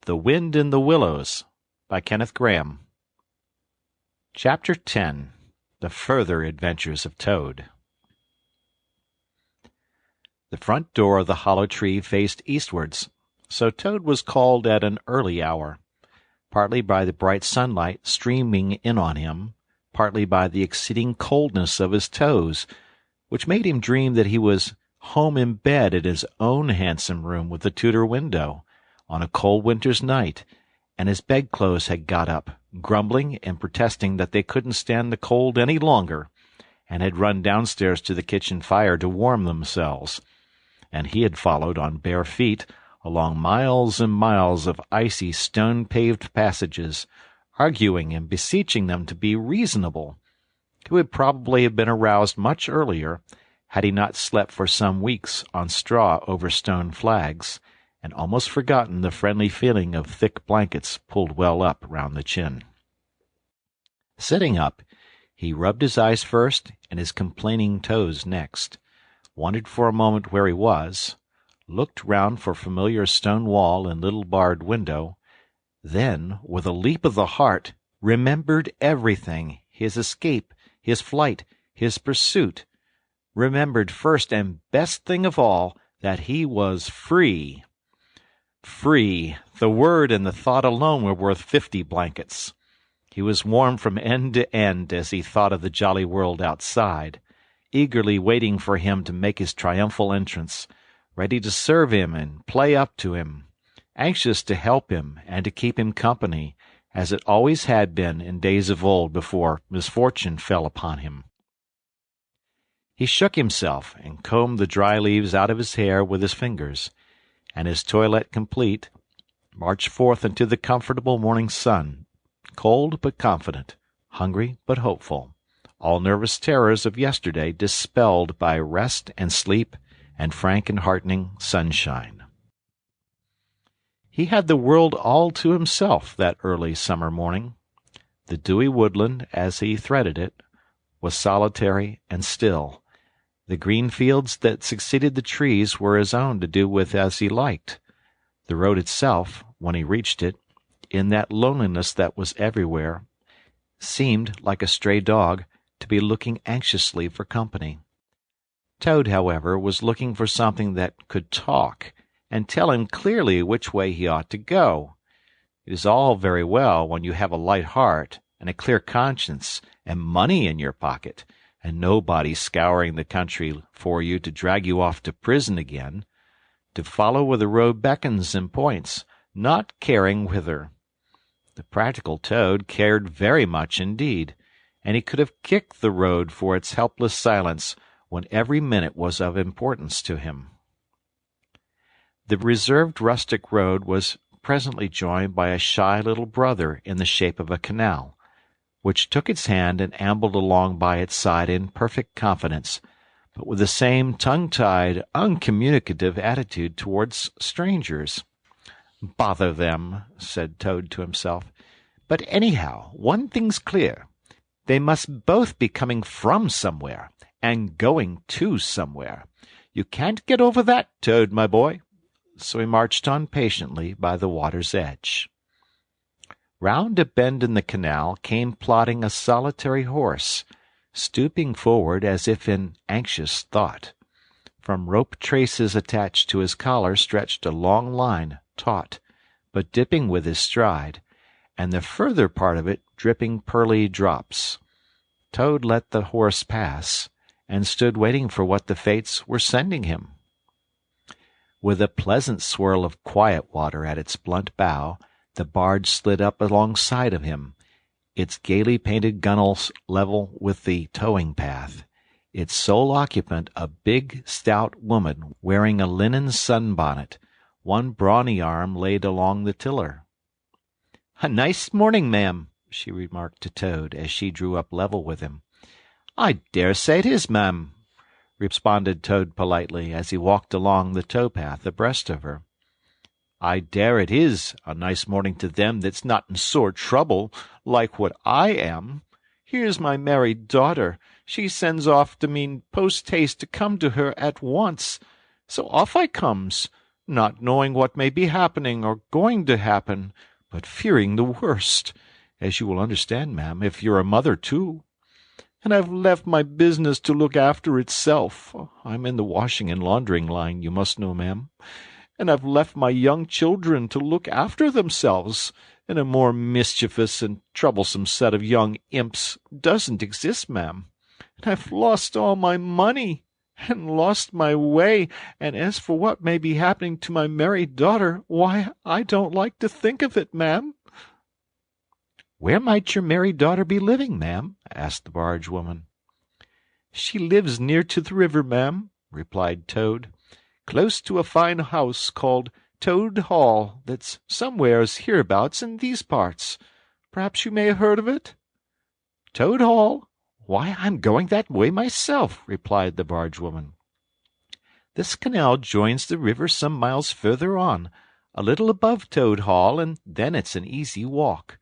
The Wind in the Willows by Kenneth Grahame. Chapter 10. The Further Adventures of Toad. The front door of the hollow tree faced eastwards, so Toad was called at an early hour, partly by the bright sunlight streaming in on him, partly by the exceeding coldness of his toes, which made him dream that he was home in bed in his own handsome room with the Tudor window, on a cold winter's night, and his bedclothes had got up, grumbling and protesting that they couldn't stand the cold any longer, and had run downstairs to the kitchen fire to warm themselves, and he had followed on bare feet along miles and miles of icy stone-paved passages, arguing and beseeching them to be reasonable. He would probably have been aroused much earlier, had he not slept for some weeks on straw over stone flags, and almost forgotten the friendly feeling of thick blankets pulled well up round the chin. Sitting up, he rubbed his eyes first and his complaining toes next, wondered for a moment where he was, looked round for familiar stone wall and little barred window, then, with a leap of the heart, remembered everything, his escape, his flight, his pursuit, remembered first and best thing of all, that he was free. Free! The word and the thought alone were worth 50 blankets. He was warm from end to end as he thought of the jolly world outside, eagerly waiting for him to make his triumphal entrance, ready to serve him and play up to him, anxious to help him and to keep him company, as it always had been in days of old before misfortune fell upon him. He shook himself and combed the dry leaves out of his hair with his fingers, and his toilette complete, marched forth into the comfortable morning sun, cold but confident, hungry but hopeful, all nervous terrors of yesterday dispelled by rest and sleep and frank and heartening sunshine. He had the world all to himself that early summer morning. The dewy woodland, as he threaded it, was solitary and still. The green fields that succeeded the trees were his own to do with as he liked. The road itself, when he reached it, in that loneliness that was everywhere, seemed, like a stray dog, to be looking anxiously for company. Toad, however, was looking for something that could talk, and tell him clearly which way he ought to go. It is all very well when you have a light heart and a clear conscience and money in your pocket, and nobody scouring the country for you to drag you off to prison again, to follow where the road beckons and points, not caring whither. The practical Toad cared very much indeed, and he could have kicked the road for its helpless silence when every minute was of importance to him. The reserved rustic road was presently joined by a shy little brother in the shape of a canal, which took its hand and ambled along by its side in perfect confidence, but with the same tongue-tied, uncommunicative attitude towards strangers. "Bother them," said Toad to himself. "But anyhow, one thing's clear. They must both be coming from somewhere, and going to somewhere. You can't get over that, Toad, my boy." So he marched on patiently by the water's edge. Round a bend in the canal came plodding a solitary horse, stooping forward as if in anxious thought. From rope traces attached to his collar stretched a long line, taut, but dipping with his stride, and the further part of it dripping pearly drops. Toad let the horse pass, and stood waiting for what the fates were sending him. With a pleasant swirl of quiet water at its blunt bow, the barge slid up alongside of him, its gaily painted gunwales level with the towing path, its sole occupant a big, stout woman wearing a linen sunbonnet, one brawny arm laid along the tiller. "A nice morning, ma'am," she remarked to Toad as she drew up level with him. "I dare say it is, ma'am," responded Toad politely as he walked along the tow-path abreast of her. "I dare it is a nice morning to them that's not in sore trouble, like what I am. Here's my married daughter. She sends off to me post-haste to come to her at once. So off I comes. not knowing what may be happening or going to happen, but fearing the worst, as you will understand, ma'am, if you're a mother too. And I've left my business to look after itself. I'm in the washing and laundering line, you must know, ma'am. And I've left my young children to look after themselves, and a more mischievous and troublesome set of young imps doesn't exist, ma'am. And I've lost all my money, and lost my way, and as for what may be happening to my married daughter, why, I don't like to think of it, ma'am." "Where might your married daughter be living, ma'am?" asked the barge woman. "She lives near to the river, ma'am," replied Toad, "close to a fine house called Toad Hall that's somewheres hereabouts in these parts. Perhaps you may have heard of it?" "Toad Hall? Why, I'm going that way myself," replied the barge woman. "This canal joins the river some miles further on, a little above Toad Hall, and then it's an easy walk.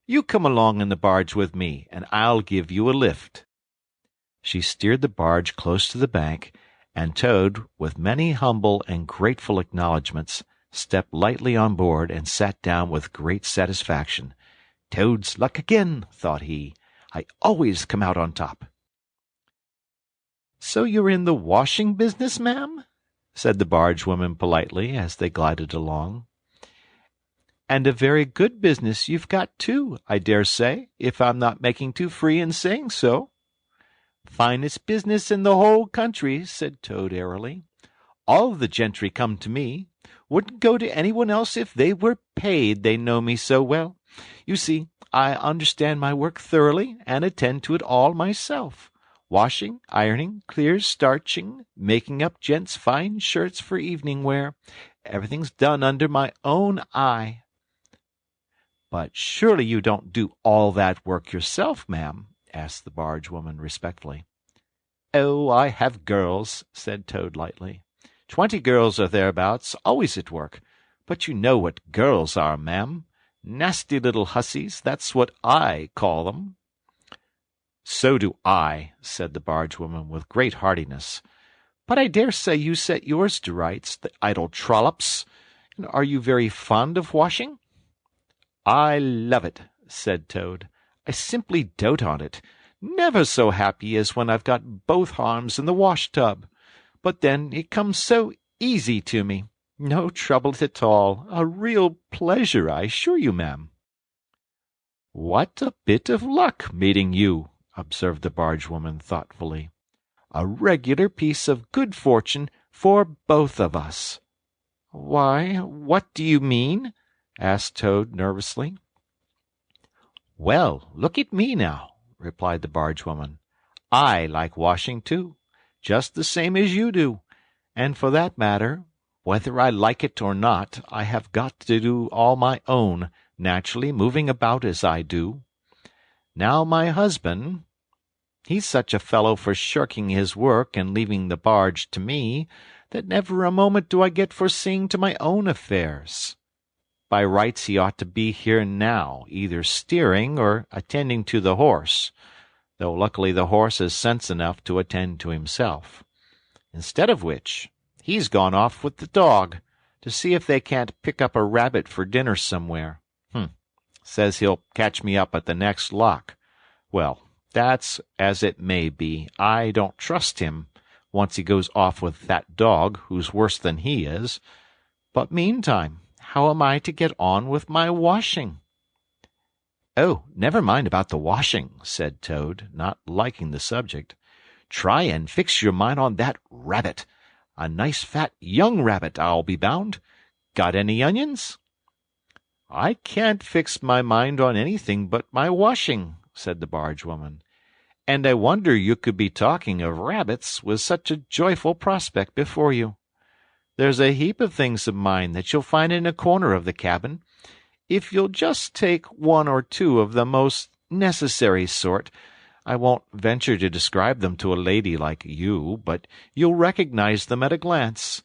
You come along in the barge with me, and I'll give you a lift." She steered the barge close to the bank, and Toad, with many humble and grateful acknowledgments, stepped lightly on board and sat down with great satisfaction. "Toad's luck again," thought he. "I always come out on top." "So you're in the washing business, ma'am?" said the barge woman politely, as they glided along. "And a very good business you've got, too, I dare say, if I'm not making too free in saying so." "Finest business in the whole country," said Toad airily. "All the gentry come to me. Wouldn't go to anyone else if they were paid, they know me so well. You see, I understand my work thoroughly, and attend to it all myself. Washing, ironing, clear starching, making up gents' fine shirts for evening wear. Everything's done under my own eye." "But surely you don't do all that work yourself, ma'am?" asked the barge woman respectfully. "Oh, I have girls," said Toad lightly. 20 girls or thereabouts, always at work. But you know what girls are, ma'am. Nasty little hussies, that's what I call them." "So do I," said the barge woman with great heartiness. "But I dare say you set yours to rights, the idle trollops. And are you very fond of washing?" "I love it," said Toad. "I simply dote on it. Never so happy as when I've got both arms in the wash-tub. But then it comes so easy to me. No trouble at all. A real pleasure, I assure you, ma'am." "What a bit of luck meeting you," observed the barge woman thoughtfully. "A regular piece of good fortune for both of us." "Why, what do you mean?" asked Toad nervously. "Well, look at me now," replied the barge woman. "I like washing too, just the same as you do, and for that matter, whether I like it or not, I have got to do all my own, naturally moving about as I do. Now my husband, he's such a fellow for shirking his work and leaving the barge to me, that never a moment do I get for seeing to my own affairs. By rights he ought to be here now, either steering or attending to the horse, though luckily the horse has sense enough to attend to himself. Instead of which, he's gone off with the dog, to see if they can't pick up a rabbit for dinner somewhere. Says he'll catch me up at the next lock. Well, that's as it may be. I don't trust him, once he goes off with that dog, who's worse than he is. But meantime, how am I to get on with my washing?" "Oh, never mind about the washing," said Toad, not liking the subject. "Try and fix your mind on that rabbit. A nice fat young rabbit, I'll be bound. Got any onions?" "I can't fix my mind on anything but my washing," said the barge woman. "And I wonder you could be talking of rabbits with such a joyful prospect before you. There's a heap of things of mine that you'll find in a corner of the cabin. If you'll just take one or two of the most necessary sort, I won't venture to describe them to a lady like you, but you'll recognize them at a glance,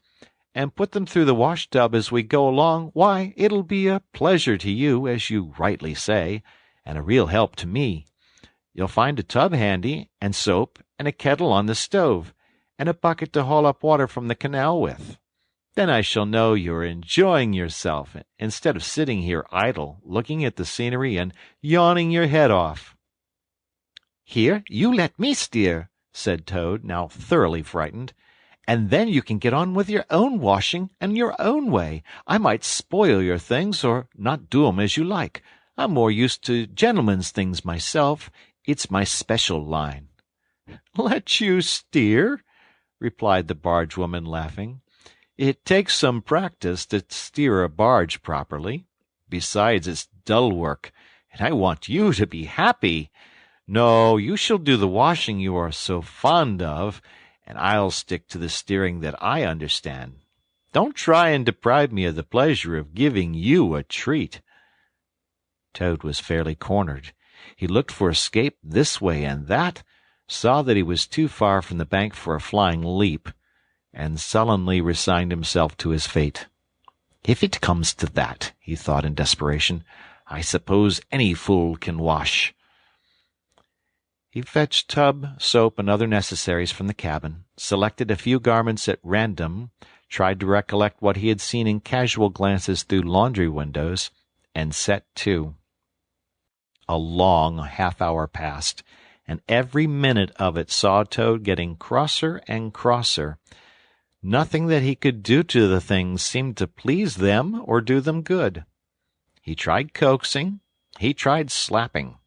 and put them through the wash-tub as we go along, why, it'll be a pleasure to you, as you rightly say, and a real help to me. You'll find a tub handy, and soap, and a kettle on the stove, and a bucket to haul up water from the canal with. Then I shall know you're enjoying yourself, instead of sitting here idle, looking at the scenery and yawning your head off." "Here, you let me steer," said Toad, now thoroughly frightened, "and then you can get on with your own washing and your own way. I might spoil your things, or not do 'em as you like. I'm more used to gentlemen's things myself. It's my special line." "Let you steer?" replied the barge-woman, laughing. "It takes some practice to steer a barge properly. Besides, it's dull work, and I want you to be happy. No, you shall do the washing you are so fond of, and I'll stick to the steering that I understand. Don't try and deprive me of the pleasure of giving you a treat." Toad was fairly cornered. He looked for escape this way and that, saw that he was too far from the bank for a flying leap, and sullenly resigned himself to his fate. "If it comes to that," he thought in desperation, "I suppose any fool can wash." He fetched tub, soap, and other necessaries from the cabin, selected a few garments at random, tried to recollect what he had seen in casual glances through laundry windows, and set to. A long half-hour passed, and every minute of it saw Toad getting crosser and crosser. Nothing that he could do to the things seemed to please them or do them good. He tried coaxing, he tried slapping,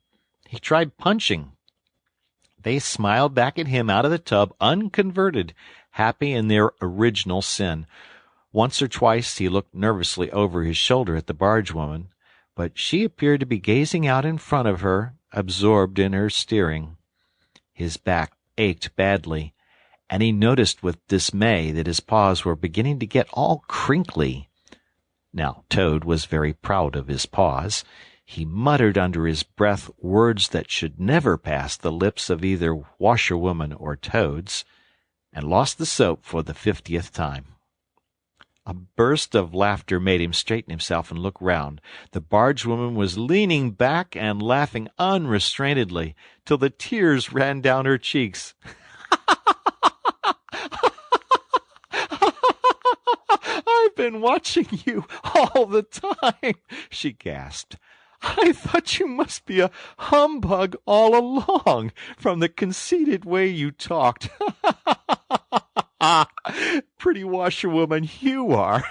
he tried punching. They smiled back at him out of the tub unconverted, happy in their original sin. Once or twice he looked nervously over his shoulder at the barge-woman, but she appeared to be gazing out in front of her, absorbed in her steering. His back ached badly, and he noticed with dismay that his paws were beginning to get all crinkly. Now Toad was very proud of his paws. He muttered under his breath words that should never pass the lips of either washerwoman or Toads, and lost the soap for the 50th time. A burst of laughter made him straighten himself and look round. The barge-woman was leaning back and laughing unrestrainedly, till the tears ran down her cheeks. "I've been watching you all the time," she gasped. "I thought you must be a humbug all along, from the conceited way you talked. Pretty washerwoman you are.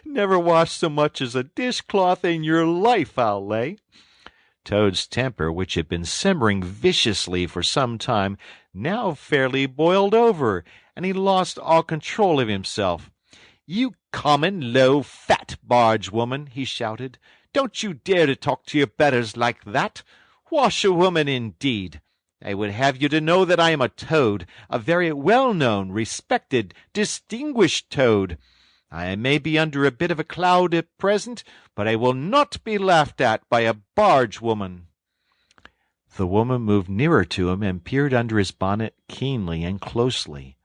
Never washed so much as a dishcloth in your life, I'll lay." Toad's temper, which had been simmering viciously for some time, now fairly boiled over, and he lost all control of himself. "You common, low, fat barge-woman," he shouted. "Don't you dare to talk to your betters like that. Washerwoman, indeed! I would have you to know that I am a Toad, a very well-known, respected, distinguished Toad. I may be under a bit of a cloud at present, but I will not be laughed at by a barge-woman." The woman moved nearer to him and peered under his bonnet keenly and closely.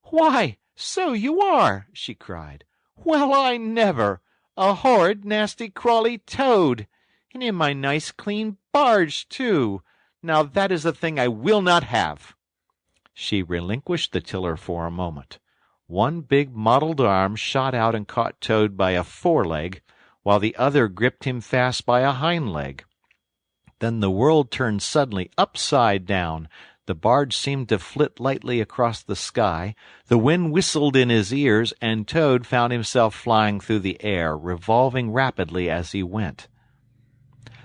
"Why, so you are!" she cried. "Well, I never! A horrid, nasty, crawly Toad! And in my nice, clean barge, too! Now that is a thing I will not have." She relinquished the tiller for a moment. One big mottled arm shot out and caught Toad by a foreleg, while the other gripped him fast by a hind leg. Then the world turned suddenly upside down. The barge seemed to flit lightly across the sky, the wind whistled in his ears, and Toad found himself flying through the air, revolving rapidly as he went.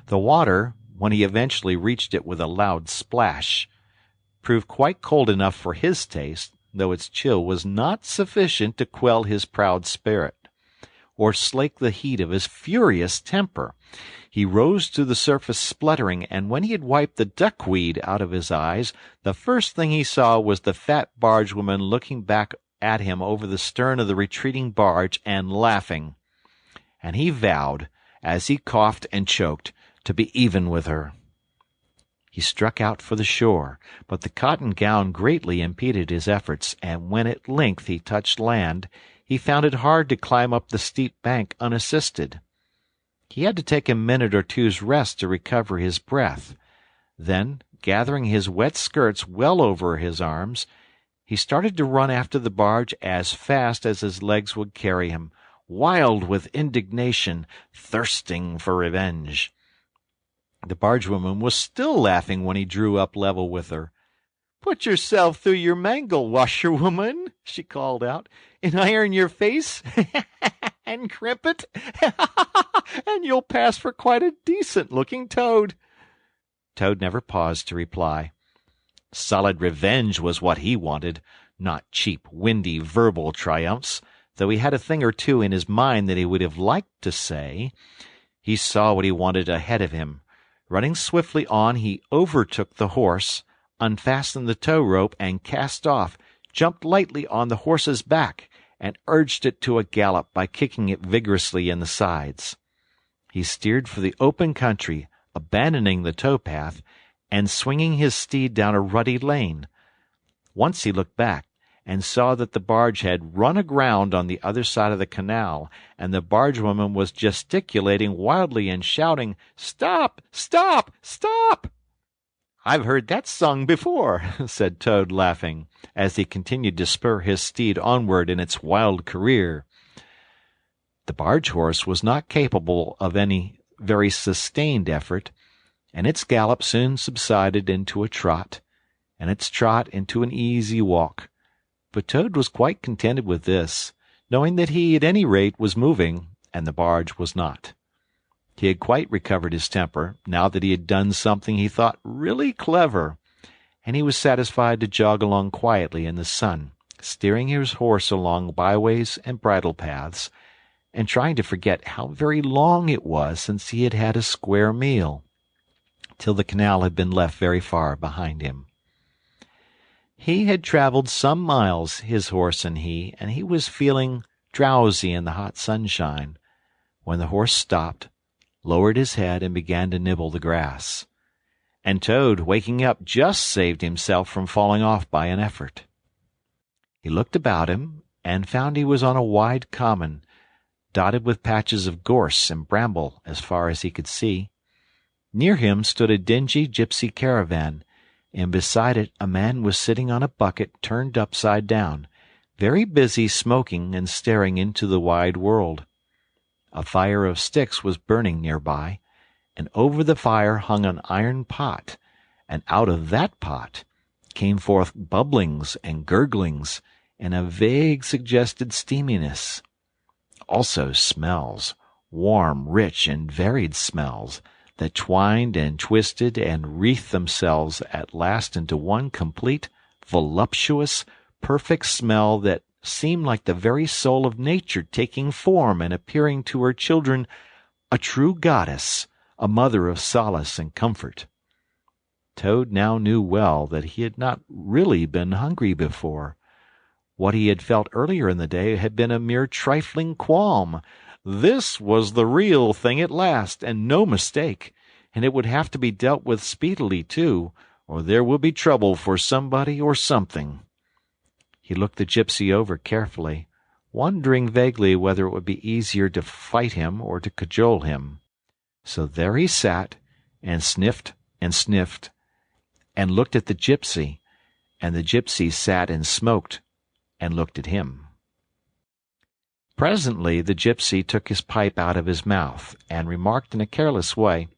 The water, when he eventually reached it with a loud splash, proved quite cold enough for his taste, though its chill was not sufficient to quell his proud spirit, or slake the heat of his furious temper. He rose to the surface spluttering, and when he had wiped the duckweed out of his eyes, the first thing he saw was the fat barge-woman looking back at him over the stern of the retreating barge and laughing. And he vowed, as he coughed and choked, to be even with her. He struck out for the shore, but the cotton gown greatly impeded his efforts, and when at length he touched land, he found it hard to climb up the steep bank unassisted. He had to take a minute or two's rest to recover his breath. Then, gathering his wet skirts well over his arms, He started to run after the barge as fast as his legs would carry him, wild with indignation, thirsting for revenge. The bargewoman was still laughing when he drew up level with her. "Put yourself through your mangle, washerwoman," she called out, "and iron your face and crimp it, and you'll pass for quite a decent-looking toad." Toad never paused to reply. Solid revenge was what he wanted, not cheap, windy, verbal triumphs, though he had a thing or two in his mind that he would have liked to say. He saw what he wanted ahead of him. Running swiftly on, he overtook the horse, unfastened the tow rope, and cast off, jumped lightly on the horse's back, and urged it to a gallop by kicking it vigorously in the sides. He steered for the open country, abandoning the tow-path, and swinging his steed down a rutty lane. Once he looked back, and saw that the barge had run aground on the other side of the canal, and the bargewoman was gesticulating wildly and shouting, "Stop! Stop! Stop!" "I've heard that sung before," said Toad, laughing, as he continued to spur his steed onward in its wild career. The barge-horse was not capable of any very sustained effort, and its gallop soon subsided into a trot, and its trot into an easy walk. But Toad was quite contented with this, knowing that he at any rate was moving, and the barge was not. He had quite recovered his temper, now that he had done something he thought really clever, and he was satisfied to jog along quietly in the sun, steering his horse along byways and bridle paths, and trying to forget how very long it was since he had had a square meal, till the canal had been left very far behind him. He had travelled some miles, his horse and he was feeling drowsy in the hot sunshine, when the horse stopped, lowered his head, and began to nibble the grass. And Toad, waking up, just saved himself from falling off by an effort. He looked about him, and found he was on a wide common, dotted with patches of gorse and bramble as far as he could see. Near him stood a dingy gypsy caravan, and beside it a man was sitting on a bucket turned upside down, very busy smoking and staring into the wide world. A fire of sticks was burning near by, and over the fire hung an iron pot, and out of that pot came forth bubblings and gurglings, and a vague suggested steaminess. Also smells, warm, rich, and varied smells, that twined and twisted and wreathed themselves at last into one complete, voluptuous, perfect smell that seemed like the very soul of nature taking form and appearing to her children a true goddess, a mother of solace and comfort. Toad now knew well that he had not really been hungry before. What he had felt earlier in the day had been a mere trifling qualm. This was the real thing at last, and no mistake, and it would have to be dealt with speedily, too, or there would be trouble for somebody or something. He looked the gypsy over carefully, wondering vaguely whether it would be easier to fight him or to cajole him. So there he sat, and sniffed, and looked at the gypsy, and the gypsy sat and smoked, and looked at him. Presently the gypsy took his pipe out of his mouth, and remarked in a careless way,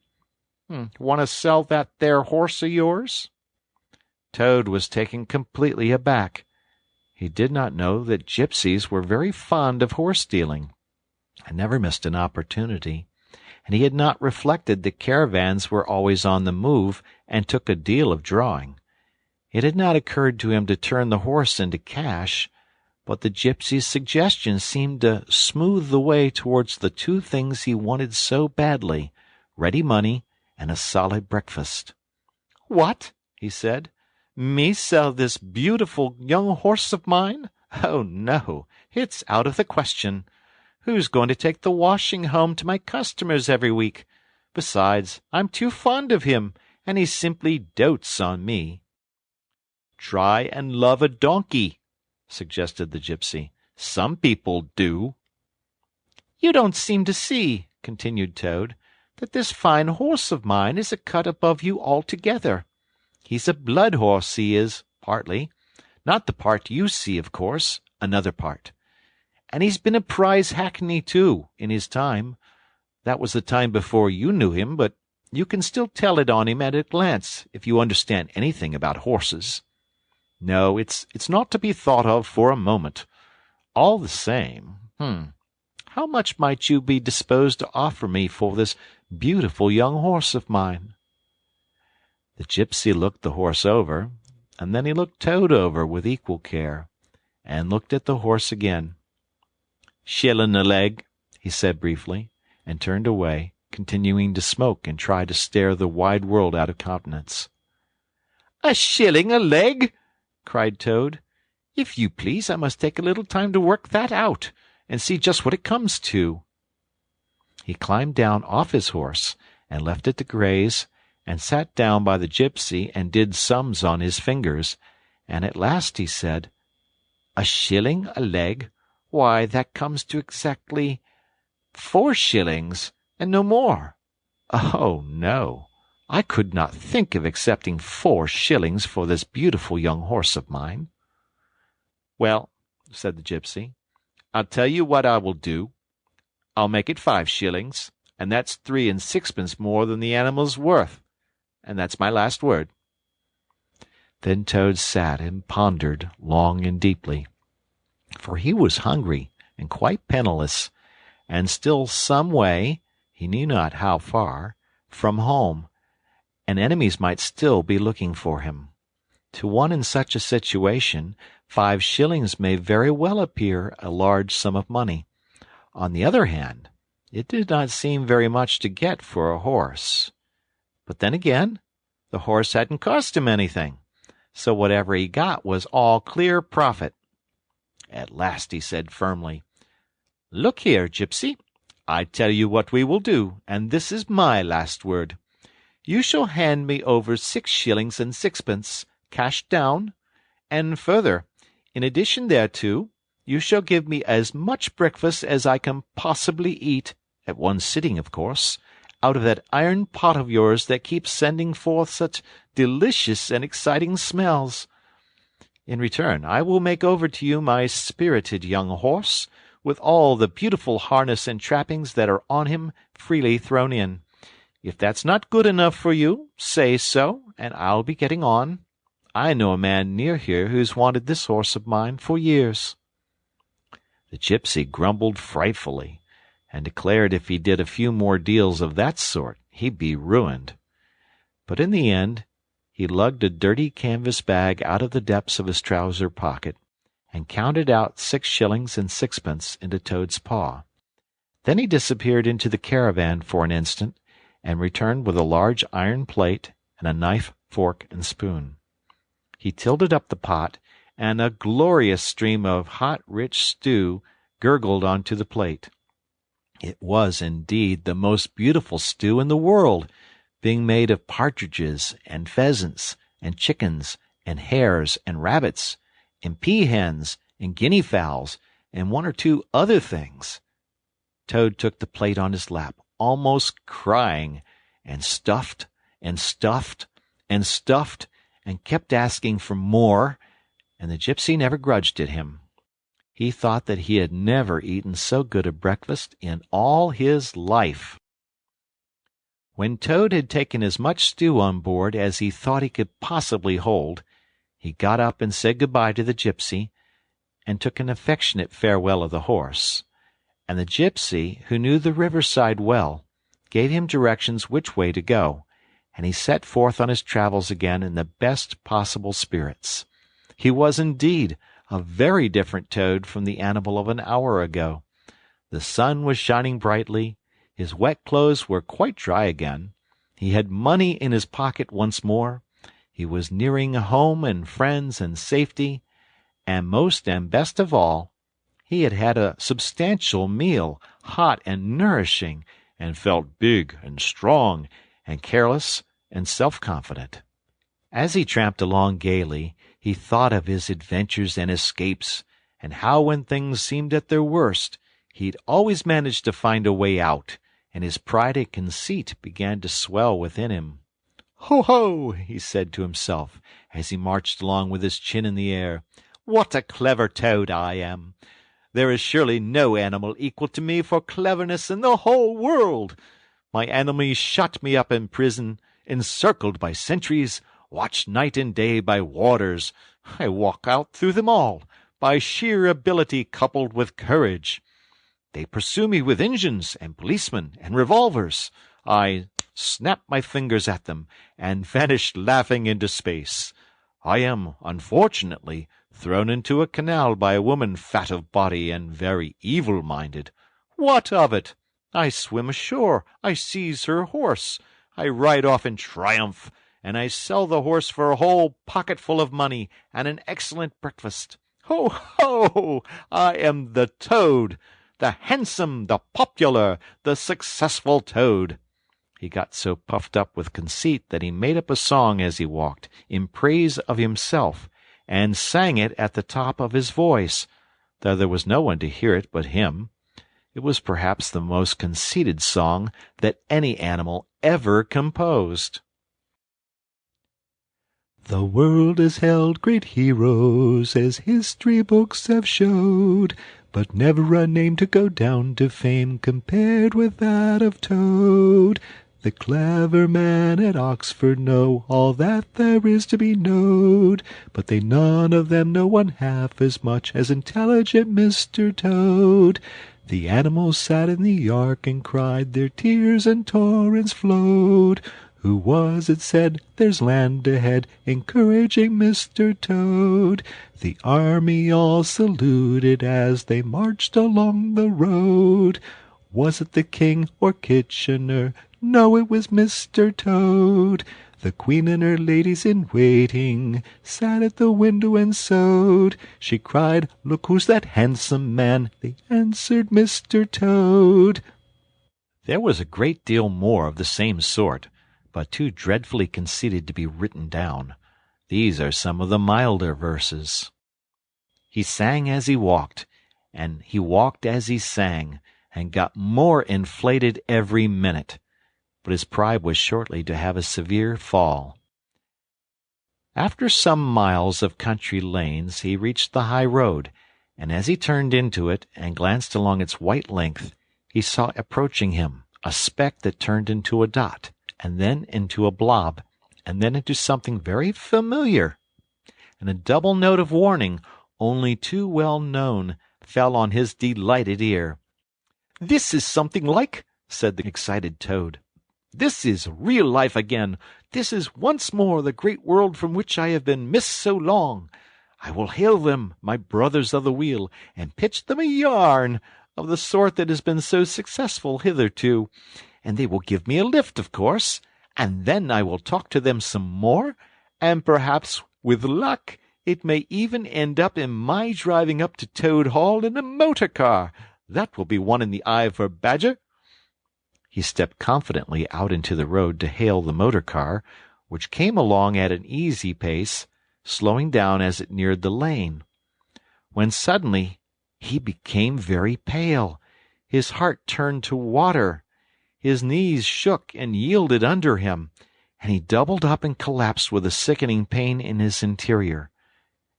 "Want to sell that there horse of yours?" Toad was taken completely aback. He did not know that gypsies were very fond of horse-dealing, and never missed an opportunity, and he had not reflected that caravans were always on the move and took a deal of drawing. It had not occurred to him to turn the horse into cash, but the gypsy's suggestion seemed to smooth the way towards the two things he wanted so badly, ready money and a solid breakfast. "What?" he said. "Me sell this beautiful young horse of mine? Oh, no, it's out of the question. Who's going to take the washing home to my customers every week? Besides, I'm too fond of him, and he simply dotes on me." "Try and love a donkey," suggested the gypsy. "Some people do." "You don't seem to see," continued Toad, "that this fine horse of mine is a cut above you altogether. He's a blood horse, he is, partly. Not the part you see, of course, another part. And he's been a prize hackney, too, in his time. That was the time before you knew him, but you can still tell it on him at a glance, if you understand anything about horses. No, it's not to be thought of for a moment. All the same, how much might you be disposed to offer me for this beautiful young horse of mine?" The gypsy looked the horse over, and then he looked Toad over with equal care, and looked at the horse again. "Shillin' a leg," he said briefly, and turned away, continuing to smoke and try to stare the wide world out of countenance. "A shilling a leg!" cried Toad. "If you please, I must take a little time to work that out, and see just what it comes to." He climbed down off his horse, and left it to graze, and sat down by the gypsy and did sums on his fingers, and at last he said, "A shilling a leg? Why, that comes to exactly 4 shillings, and no more. Oh, no, I could not think of accepting 4 shillings for this beautiful young horse of mine." "Well," said the gypsy, "I'll tell you what I will do. I'll make it 5 shillings, and that's 3 and 6pence more than the animal's worth, and that's my last word." Then Toad sat and pondered long and deeply, for he was hungry and quite penniless, and still some way, he knew not how far, from home, and enemies might still be looking for him. To one in such a situation, 5 shillings may very well appear a large sum of money. On the other hand, it did not seem very much to get for a horse. But then again, the horse hadn't cost him anything, so whatever he got was all clear profit. At last he said firmly, "Look here, gypsy, I tell you what we will do, and this is my last word. You shall hand me over 6 shillings and 6pence, cash down, and further, in addition thereto, you shall give me as much breakfast as I can possibly eat, at one sitting, of course, out of that iron pot of yours that keeps sending forth such delicious and exciting smells. In return, I will make over to you my spirited young horse, with all the beautiful harness and trappings that are on him freely thrown in. If that's not good enough for you, say so, and I'll be getting on. I know a man near here who's wanted this horse of mine for years." The gypsy grumbled frightfully, and declared if he did a few more deals of that sort, he'd be ruined. But in the end, he lugged a dirty canvas bag out of the depths of his trouser pocket, and counted out 6 shillings and 6pence into Toad's paw. Then he disappeared into the caravan for an instant, and returned with a large iron plate and a knife, fork, and spoon. He tilted up the pot, and a glorious stream of hot, rich stew gurgled onto the plate. It was, indeed, the most beautiful stew in the world, being made of partridges and pheasants and chickens and hares and rabbits and peahens and guinea fowls and 1 or 2 other things. Toad took the plate on his lap, almost crying, and stuffed and stuffed and stuffed, and kept asking for more, and the gypsy never grudged it him. He thought that he had never eaten so good a breakfast in all his life. When Toad had taken as much stew on board as he thought he could possibly hold, he got up and said good-bye to the gypsy, and took an affectionate farewell of the horse. And the gypsy, who knew the riverside well, gave him directions which way to go, and he set forth on his travels again in the best possible spirits. He was indeed a very different Toad from the animal of an hour ago. The sun was shining brightly, his wet clothes were quite dry again, he had money in his pocket once more, he was nearing home and friends and safety, and most and best of all, he had had a substantial meal, hot and nourishing, and felt big and strong and careless and self-confident. As he tramped along gaily, he thought of his adventures and escapes, and how when things seemed at their worst, he'd always managed to find a way out, and his pride and conceit began to swell within him. "Ho, ho!" he said to himself, as he marched along with his chin in the air. "What a clever toad I am! There is surely no animal equal to me for cleverness in the whole world. My enemies shut me up in prison, encircled by sentries, watched night and day by warders. I walk out through them all, by sheer ability coupled with courage. They pursue me with engines and policemen and revolvers. I snap my fingers at them, and vanish laughing into space. I am, unfortunately, thrown into a canal by a woman fat of body and very evil-minded. What of it? I swim ashore, I seize her horse, I ride off in triumph, and I sell the horse for a whole pocketful of money and an excellent breakfast. Ho, ho! I am the Toad, the handsome, the popular, the successful Toad. He got so puffed up with conceit that he made up a song as he walked, in praise of himself, and sang it at the top of his voice, though there was no one to hear it but him. It was perhaps the most conceited song that any animal ever composed. The world has held great heroes, as history books have showed, but never a name to go down to fame compared with that of Toad. The clever man at Oxford know all that there is to be knowed, but they none of them know one half as much as intelligent Mr. Toad. The animals sat in the ark and cried, their tears and torrents flowed. Who was it said, "There's land ahead," encouraging Mr. Toad? The army all saluted as they marched along the road. Was it the King or Kitchener? No, it was Mr. Toad. The Queen and her ladies in waiting sat at the window and sewed. She cried, "Look, who's that handsome man?" They answered, "Mr. Toad." There was a great deal more of the same sort, but too dreadfully conceited to be written down. These are some of the milder verses. He sang as he walked, and he walked as he sang, and got more inflated every minute. But his pride was shortly to have a severe fall. After some miles of country lanes he reached the high road, and as he turned into it and glanced along its white length, he saw approaching him a speck that turned into a dot, and then into a blob, and then into something very familiar. And a double note of warning, only too well known, fell on his delighted ear. "This is something like," said the excited Toad. "This is real life again. This is once more the great world from which I have been missed so long. I will hail them, my brothers of the wheel, and pitch them a yarn of the sort that has been so successful hitherto, and they will give me a lift, of course, and then I will talk to them some more, and perhaps, with luck, it may even end up in my driving up to Toad Hall in a motor car. That will be one in the eye for Badger." He stepped confidently out into the road to hail the motor car, which came along at an easy pace, slowing down as it neared the lane, when suddenly he became very pale. His heart turned to water. His knees shook and yielded under him, and he doubled up and collapsed with a sickening pain in his interior.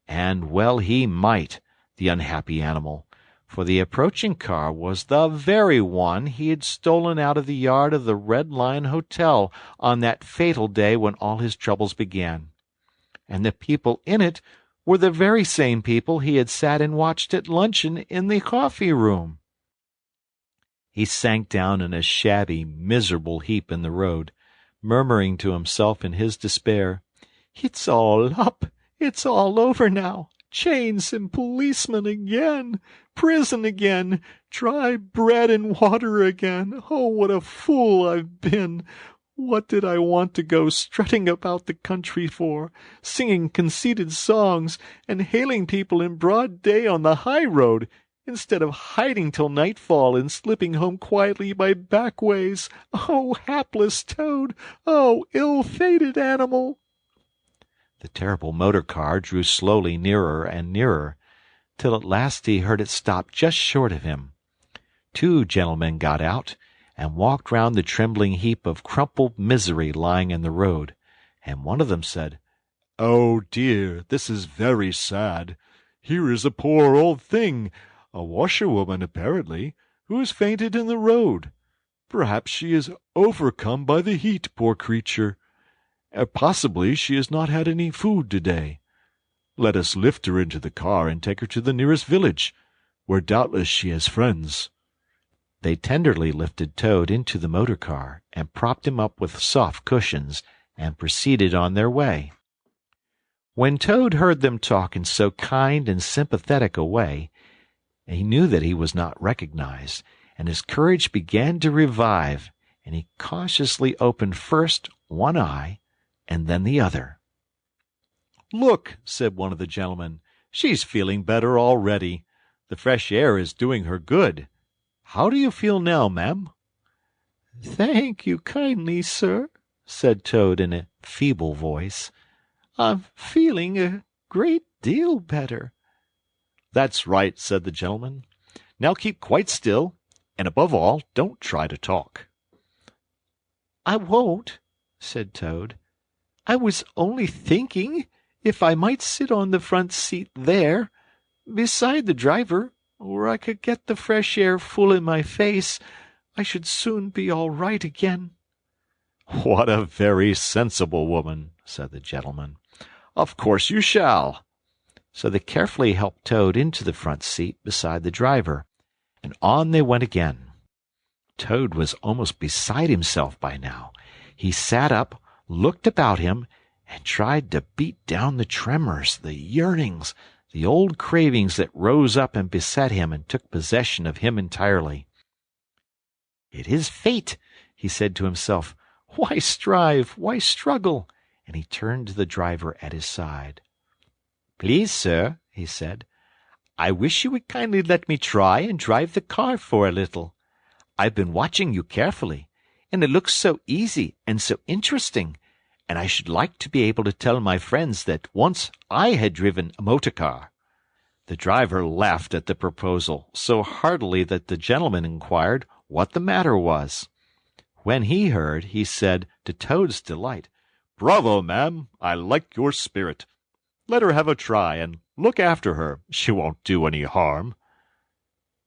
And well he might, the unhappy animal, for the approaching car was the very one he had stolen out of the yard of the Red Lion Hotel on that fatal day when all his troubles began. And the people in it were the very same people he had sat and watched at luncheon in the coffee-room. He sank down in a shabby, miserable heap in the road, murmuring to himself in his despair, "It's all up! It's all over now! Chains and policemen again! Prison again! Dry bread and water again! Oh, what a fool I've been! What did I want to go strutting about the country for, singing conceited songs, and hailing people in broad day on the high road, instead of hiding till nightfall and slipping home quietly by back ways? Oh, hapless Toad! Oh, ill-fated animal!" The terrible motor-car drew slowly nearer and nearer, till at last he heard it stop just short of him. Two gentlemen got out and walked round the trembling heap of crumpled misery lying in the road, and one of them said, "Oh dear, this is very sad. Here is a poor old thing, a washerwoman apparently, who has fainted in the road. Perhaps she is overcome by the heat, poor creature. Possibly she has not had any food today. Let us lift her into the car and take her to the nearest village, where doubtless she has friends." They tenderly lifted Toad into the motor car and propped him up with soft cushions and proceeded on their way. When Toad heard them talk in so kind and sympathetic a way, he knew that he was not recognized, and his courage began to revive, and he cautiously opened first one eye and then the other. "Look," said one of the gentlemen, "she's feeling better already. The fresh air is doing her good. How do you feel now, ma'am?" "Thank you kindly, sir," said Toad in a feeble voice. "I'm feeling a great deal better." "That's right," said the gentleman. "Now keep quite still, and above all, don't try to talk." "I won't," said Toad. "I was only thinking if I might sit on the front seat there, beside the driver, where I could get the fresh air full in my face, I should soon be all right again." "What a very sensible woman," said the gentleman. "Of course you shall." So they carefully helped Toad into the front seat beside the driver, and on they went again. Toad was almost beside himself by now. He sat up, looked about him, and tried to beat down the tremors, the yearnings, the old cravings that rose up and beset him and took possession of him entirely. "It is fate," he said to himself. "Why strive? Why struggle?" And he turned to the driver at his side. "Please, sir," he said, "I wish you would kindly let me try and drive the car for a little. I've been watching you carefully, and it looks so easy and so interesting, and I should like to be able to tell my friends that once I had driven a motor car." The driver laughed at the proposal so heartily that the gentleman inquired what the matter was. When he heard, he said, to Toad's delight, "Bravo, ma'am! I like your spirit. Let her have a try, and look after her. She won't do any harm."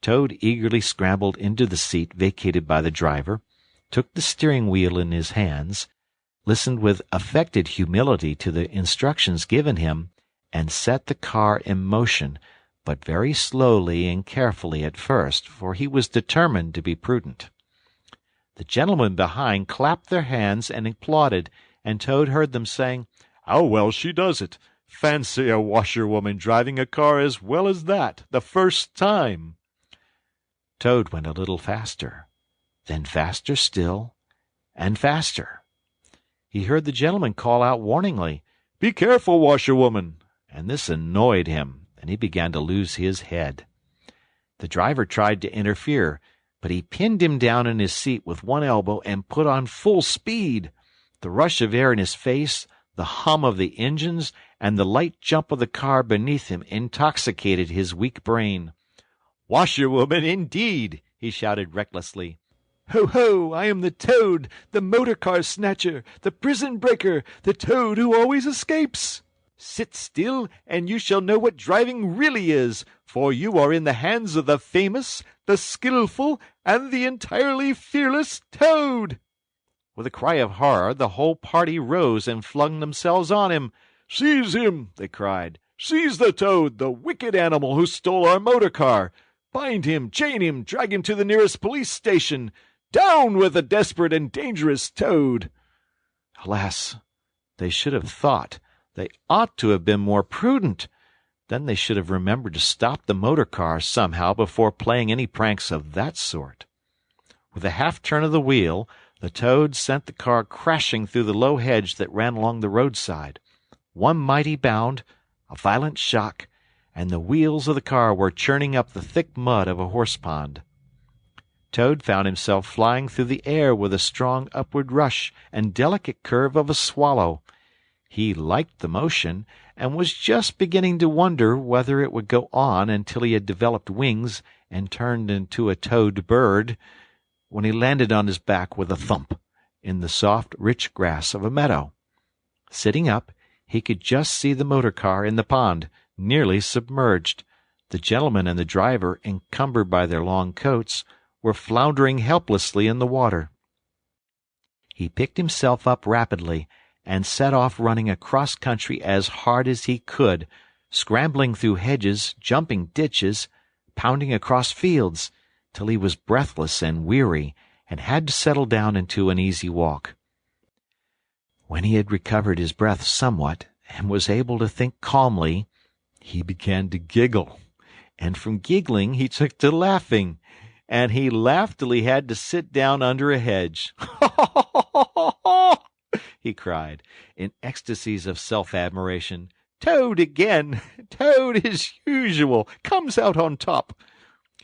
Toad eagerly scrambled into the seat vacated by the driver, took the steering wheel in his hands, listened with affected humility to the instructions given him, and set the car in motion, but very slowly and carefully at first, for he was determined to be prudent. The gentlemen behind clapped their hands and applauded, and Toad heard them saying, "How well she does it! Fancy a washerwoman driving a car as well as that, the first time!" Toad went a little faster, then faster still, and faster. He heard the gentleman call out warningly, "Be careful, washerwoman!" and this annoyed him, and he began to lose his head. The driver tried to interfere, but he pinned him down in his seat with one elbow and put on full speed. The rush of air in his face, the hum of the engines, and the light jump of the car beneath him intoxicated his weak brain. "Washerwoman, indeed!" he shouted recklessly. "Ho, ho! I am the Toad, the motor-car snatcher, the prison-breaker, the Toad who always escapes. Sit still, and you shall know what driving really is, for you are in the hands of the famous, the skillful, and the entirely fearless Toad." With a cry of horror, the whole party rose and flung themselves on him. "Seize him!" they cried. "Seize the Toad, the wicked animal who stole our motor car! Bind him, chain him, drag him to the nearest police station! Down with the desperate and dangerous Toad!" Alas, they should have thought. They ought to have been more prudent. Then they should have remembered to stop the motor car somehow before playing any pranks of that sort. With a half-turn of the wheel, the Toad sent the car crashing through the low hedge that ran along the roadside. One mighty bound, a violent shock, and the wheels of the car were churning up the thick mud of a horse-pond. Toad found himself flying through the air with a strong upward rush and delicate curve of a swallow. He liked the motion, and was just beginning to wonder whether it would go on until he had developed wings and turned into a toad bird, when he landed on his back with a thump in the soft, rich grass of a meadow. Sitting up, he could just see the motor car in the pond, nearly submerged. The gentleman and the driver, encumbered by their long coats, were floundering helplessly in the water. He picked himself up rapidly and set off running across country as hard as he could, scrambling through hedges, jumping ditches, pounding across fields, till he was breathless and weary and had to settle down into an easy walk. When he had recovered his breath somewhat and was able to think calmly, he began to giggle, and from giggling he took to laughing, and he laughed till he had to sit down under a hedge. He cried, in ecstasies of self-admiration. Toad again! Toad, as usual, comes out on top.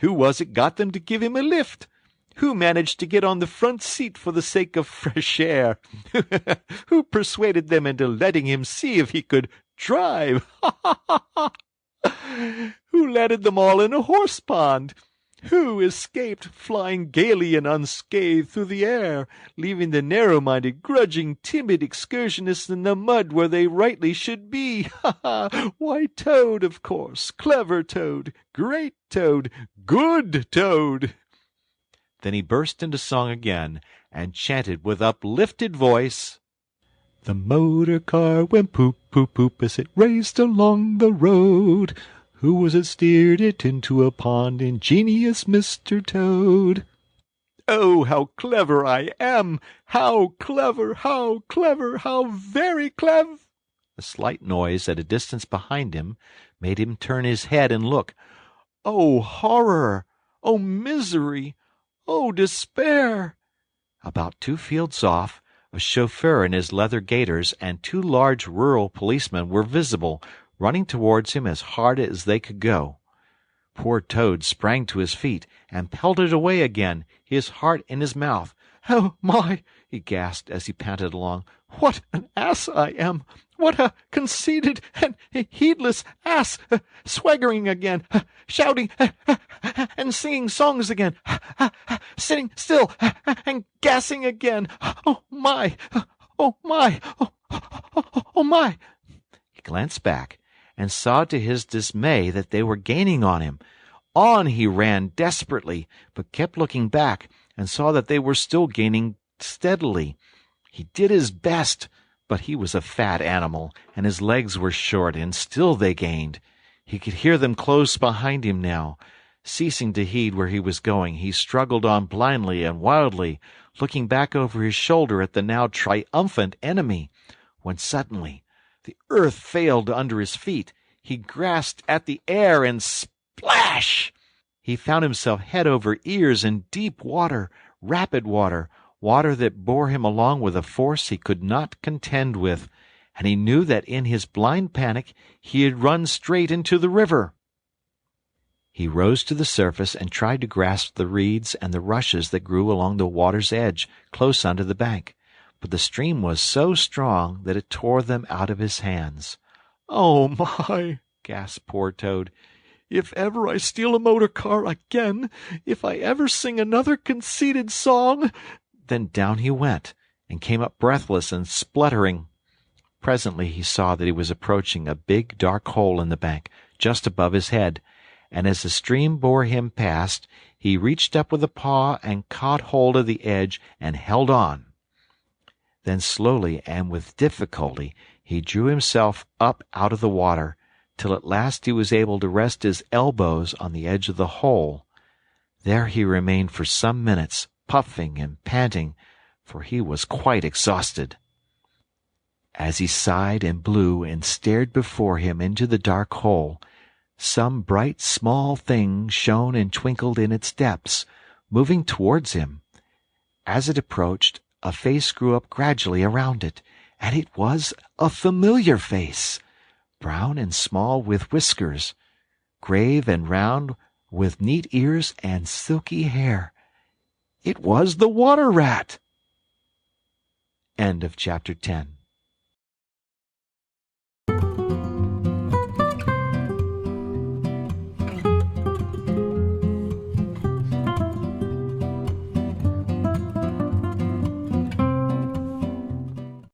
Who was it got them to give him a lift? Who managed to get on the front seat for the sake of fresh air? Who persuaded them into letting him see if he could drive? Who landed them all in a horse pond? Who escaped flying gaily and unscathed through the air, leaving the narrow-minded, grudging, timid excursionists in the mud where they rightly should be? Why, Toad, of course. Clever Toad. Great Toad. Good Toad. Then he burst into song again, and chanted with uplifted voice, The motor car went poop, poop, poop as it raced along the road. Who was it steered it into a pond? Ingenious Mr. Toad. Oh, how clever I am! How clever, how clever, how very clever! A slight noise at a distance behind him made him turn his head and look. Oh, horror! Oh, misery! Oh, despair! About 2 fields off, a chauffeur in his leather gaiters and 2 large rural policemen were visible, running towards him as hard as they could go. Poor Toad sprang to his feet and pelted away again, his heart in his mouth. Oh, my! He gasped as he panted along. What an ass I am! What a conceited and heedless ass! Swaggering again, shouting and singing songs again, sitting still and gassing again. Oh, my! Oh, my! Oh, my! He glanced back and saw to his dismay that they were gaining on him. On he ran desperately, but kept looking back and saw that they were still gaining steadily. He did his best, but he was a fat animal, and his legs were short, and still they gained. He could hear them close behind him now. Ceasing to heed where he was going, he struggled on blindly and wildly, looking back over his shoulder at the now triumphant enemy, when suddenly the earth failed under his feet. He grasped at the air, and splash! He found himself head over ears in deep water, rapid water, water that bore him along with a force he could not contend with, and he knew that in his blind panic he had run straight into the river. He rose to the surface and tried to grasp the reeds and the rushes that grew along the water's edge, close under the bank, but the stream was so strong that it tore them out of his hands. "Oh, my!" gasped poor Toad. "If ever I steal a motor car again, if I ever sing another conceited song—" Then down he went, and came up breathless and spluttering. Presently he saw that he was approaching a big dark hole in the bank, just above his head, and as the stream bore him past, he reached up with a paw and caught hold of the edge and held on. Then slowly and with difficulty he drew himself up out of the water, till at last he was able to rest his elbows on the edge of the hole. There he remained for some minutes, puffing and panting, for he was quite exhausted. As he sighed and blew and stared before him into the dark hole, some bright small thing shone and twinkled in its depths, moving towards him. As it approached, a face grew up gradually around it, and it was a familiar face, brown and small with whiskers, grave and round with neat ears and silky hair. It was the Water Rat. End of chapter 10.